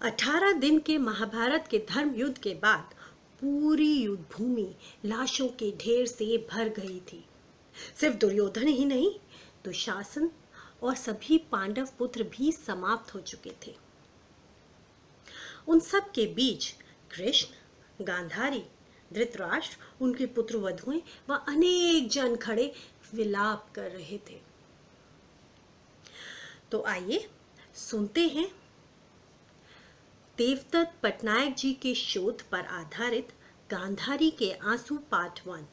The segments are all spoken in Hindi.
18 दिन के महाभारत के धर्म युद्ध के बाद पूरी युद्ध भूमि लाशों के ढेर से भर गई थी। सिर्फ दुर्योधन ही नहीं, दुशासन और सभी पांडव पुत्र भी समाप्त हो चुके थे। उन सब के बीच कृष्ण, गांधारी, धृतराष्ट्र, उनके पुत्र वधुएं व अनेक जन खड़े विलाप कर रहे थे। तो आइए सुनते हैं देवदत्त पटनायक जी के शोध पर आधारित गांधारी के आंसू पार्ट 1।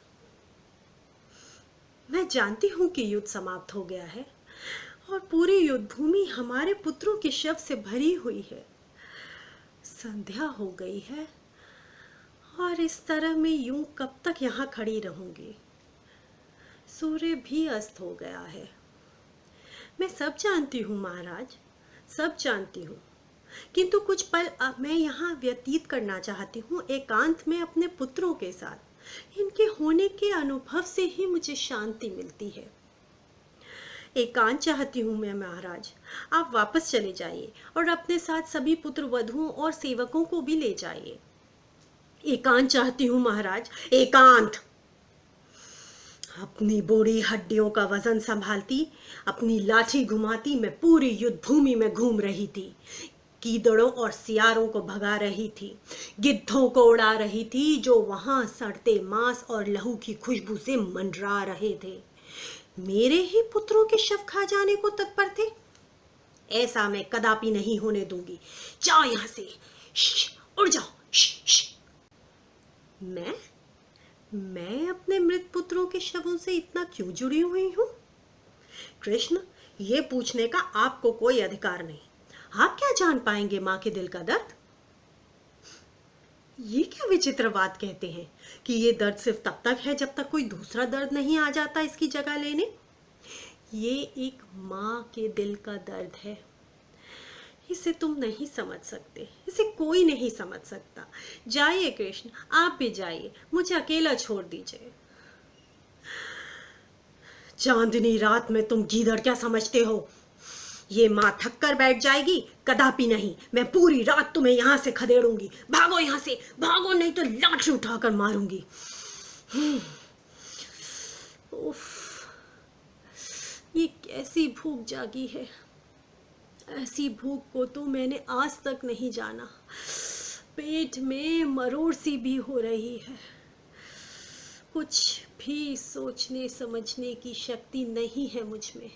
मैं जानती हूं कि युद्ध समाप्त हो गया है और पूरी युद्ध भूमि हमारे पुत्रों के शव से भरी हुई है। संध्या हो गई है और इस तरह मैं यूं कब तक यहाँ खड़ी रहूंगी। सूर्य भी अस्त हो गया है। मैं सब जानती हूँ महाराज, सब जानती हूँ, किंतु कुछ पल मैं यहाँ व्यतीत करना चाहती हूँ एकांत में अपने पुत्रों के साथ। इनके होने के अनुभव से ही मुझे शांति मिलती है। एकांत चाहती हूँ मैं महाराज। आप वापस चले जाइए और अपने साथ सभी पुत्र वधुओं और सेवकों को भी ले जाइए। एकांत चाहती हूँ महाराज, एकांत। अपनी बूढ़ी हड्डियों का वजन संभालती, अपनी लाठी घुमाती मैं पूरी युद्ध भूमि में घूम रही थी। गीदड़ों और सियारों को भगा रही थी, गिद्धों को उड़ा रही थी जो वहां सड़ते मांस और लहू की खुशबू से मंडरा रहे थे। मेरे ही पुत्रों के शव खा जाने को तत्पर थे। ऐसा मैं कदापि नहीं होने दूंगी। जाओ यहां से, उड़ जाओ। मैं अपने मृत पुत्रों के शवों से इतना क्यों जुड़ी हुई हूं? कृष्ण, ये पूछने का आपको कोई अधिकार नहीं। आप क्या जान पाएंगे मां के दिल का दर्द? ये क्या विचित्र बात कहते हैं कि ये दर्द सिर्फ तब तक है जब तक कोई दूसरा दर्द नहीं आ जाता इसकी जगह लेने। ये एक मां के दिल का दर्द है। इसे तुम नहीं समझ सकते, इसे कोई नहीं समझ सकता। जाइए कृष्ण, आप भी जाइए, मुझे अकेला छोड़ दीजिए। चांदनी रात में तुम गीदड़ क्या समझते हो? ये माँ थक कर बैठ जाएगी? कदापि नहीं। मैं पूरी रात तुम्हें यहाँ से खदेड़ूंगी। भागो यहाँ से, भागो, नहीं तो लाठी उठाकर मारूंगी। उफ, ये कैसी भूख जागी है। ऐसी भूख को तो मैंने आज तक नहीं जाना। पेट में मरोड़ सी भी हो रही है। कुछ भी सोचने समझने की शक्ति नहीं है मुझ में।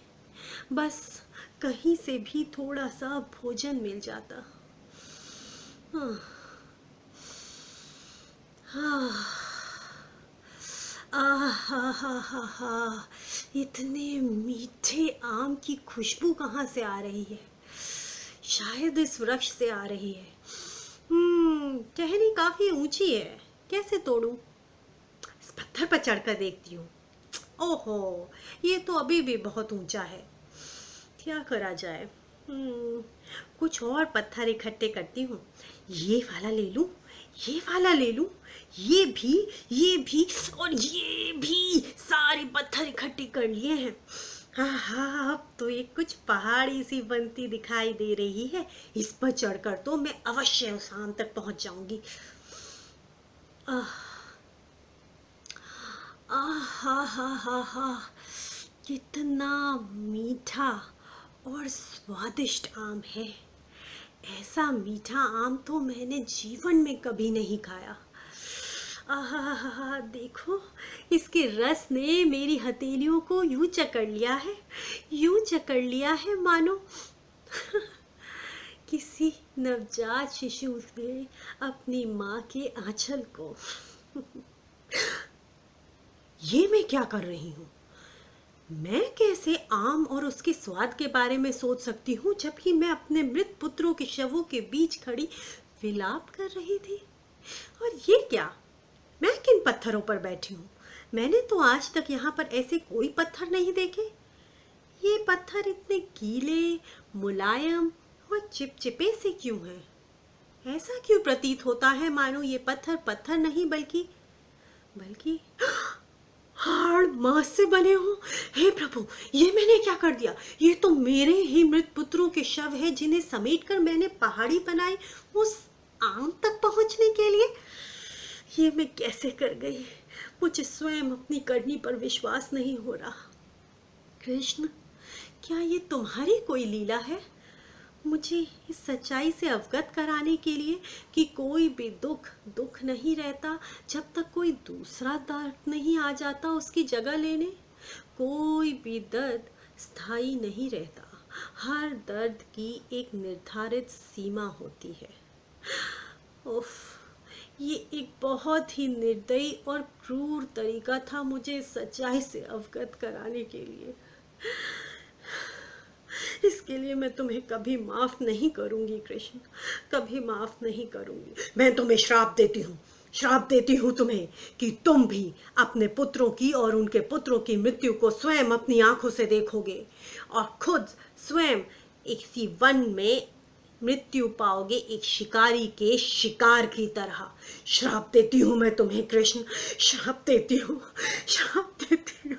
बस कहीं से भी थोड़ा सा भोजन मिल जाता। हा, इतने मीठे आम की खुशबू कहाँ से आ रही है? शायद इस वृक्ष से आ रही है। टहनी काफी ऊंची है, कैसे तोड़ूं? इस पत्थर पर चढ़कर देखती हूँ। ओहो, ये तो अभी भी बहुत ऊंचा है। क्या करा जाए? कुछ और पत्थर इकट्ठे करती हूँ। ये वाला ले लूं, ये वाला ले लूं, ये भी और ये भी। सारे पत्थर इकट्ठे कर लिए हैं। हाँ, अब तो एक कुछ पहाड़ी सी बनती दिखाई दे रही है। इस पर चढ़कर तो मैं अवश्य शाम तक पहुंच जाऊंगी। कितना मीठा और स्वादिष्ट आम है। ऐसा मीठा आम तो मैंने जीवन में कभी नहीं खाया। देखो, इसके रस ने मेरी हथेलियों को यूं चकड़ लिया है, यूं चकड़ लिया है मानो किसी नवजात शिशु ने अपनी माँ के आंचल को। ये मैं क्या कर रही हूँ? मैं कैसे आम और उसके स्वाद के बारे में सोच सकती हूँ जबकि मैं अपने मृत पुत्रों के शवों के बीच खड़ी विलाप कर रही थी? और ये क्या? मैं किन पत्थरों पर बैठी हूँ? मैंने तो आज तक यहाँ पर ऐसे कोई पत्थर नहीं देखे। ये पत्थर इतने गीले, मुलायम और चिपचिपे से क्यों हैं? ऐसा क्यों प्रतीत होता है मानो ये पत्थर पत्थर नहीं बल्कि हाड़ मांस से बने हो। हे प्रभु, ये मैंने क्या कर दिया? ये तो मेरे ही मृत पुत्रों के शव है जिन्हें समेटकर मैंने पहाड़ी बनाई उस आम तक पहुंचने के लिए। ये मैं कैसे कर गई? मुझे स्वयं अपनी करनी पर विश्वास नहीं हो रहा। कृष्ण, क्या ये तुम्हारी कोई लीला है मुझे इस सच्चाई से अवगत कराने के लिए कि कोई भी दुख दुख नहीं रहता जब तक कोई दूसरा दर्द नहीं आ जाता उसकी जगह लेने? कोई भी दर्द स्थायी नहीं रहता, हर दर्द की एक निर्धारित सीमा होती है। उफ, ये एक बहुत ही निर्दयी और क्रूर तरीका था मुझे इस सच्चाई से अवगत कराने के लिए। इसके लिए मैं तुम्हें कभी माफ नहीं करूंगी कृष्ण, कभी माफ नहीं करूंगी। मैं तुम्हें श्राप देती हूँ तुम्हें कि तुम भी अपने पुत्रों की और उनके पुत्रों की मृत्यु को स्वयं अपनी आंखों से देखोगे और खुद स्वयं इसी वन में मृत्यु पाओगे, एक शिकारी के शिकार की तरह। श्राप देती हूँ मैं तुम्हें कृष्ण, श्राप देती हूँ, श्राप देती हूँ।